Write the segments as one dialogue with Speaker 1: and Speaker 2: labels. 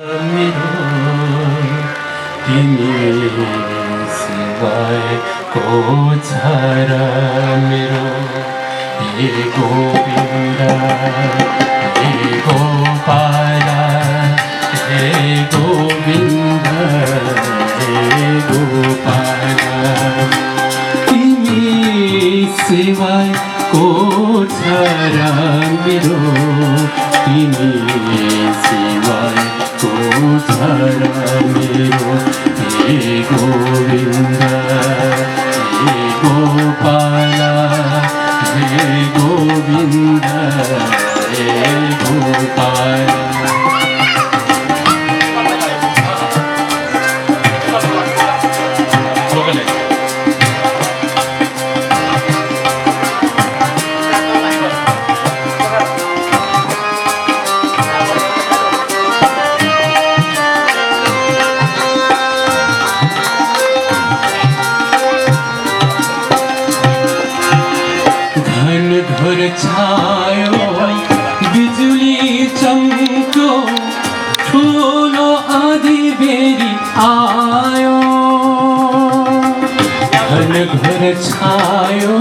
Speaker 1: मेरो तिमी सिवाय को छ र मेरो हे गोविन्द हे गोपाल हे गोविन्द हे गोपाल तिमी सिवाय को छ र मेरो तिमी सिवाय को छ र मेरो हे गोविन्द हे गोपाल हे गोविन्द हे गोपाल घनघोर छायो बिजुली चम्क्यो ठुलो आँधी बेरी आयो घनघोर छायो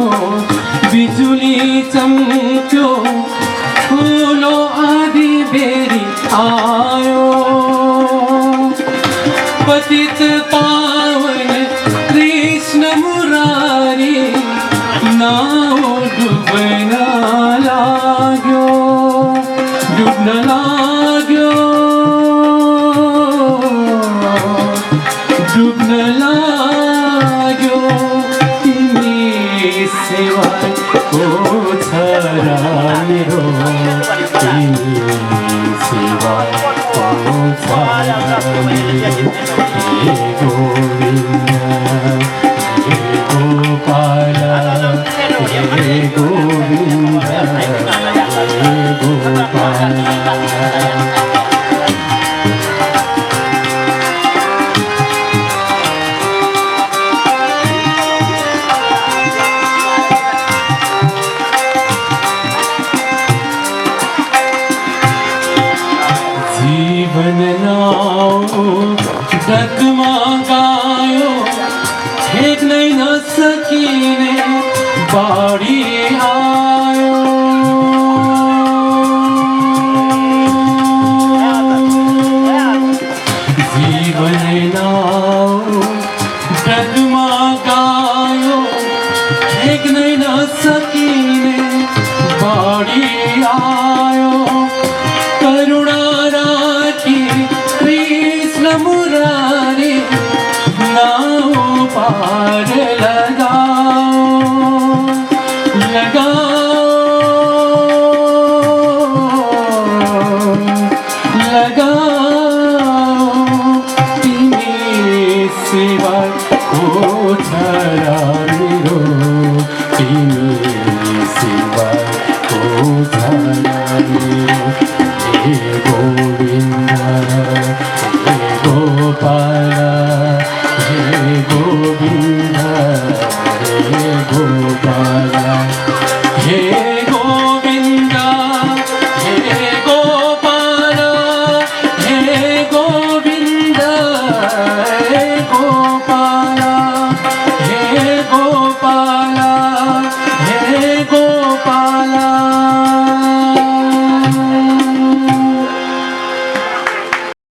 Speaker 1: बिजुली चम्क्यो ठुलो आँधी बेरी आयो पतित पावन कृष्ण मुरारी नाउ डुब्न लाग्यो डुब्न लाग्यो डुब्न लाग्यो तिमी सिवाय को छ र मेरो तिमी सिवाय को छ र मेरो हे गोविन्द हे गोपाल हे गोविन्द हे गोपाल जीवन नाउ डगमगायो फेक्नै नसकिने बाढी आयो जीवन नाउ डगमगायो फेक्नै नसकिने बाढी आयो करुणा राखी कृष्ण मुरारी नाउ पार लगाओ लगाओ लगाओ तिमी सिवाय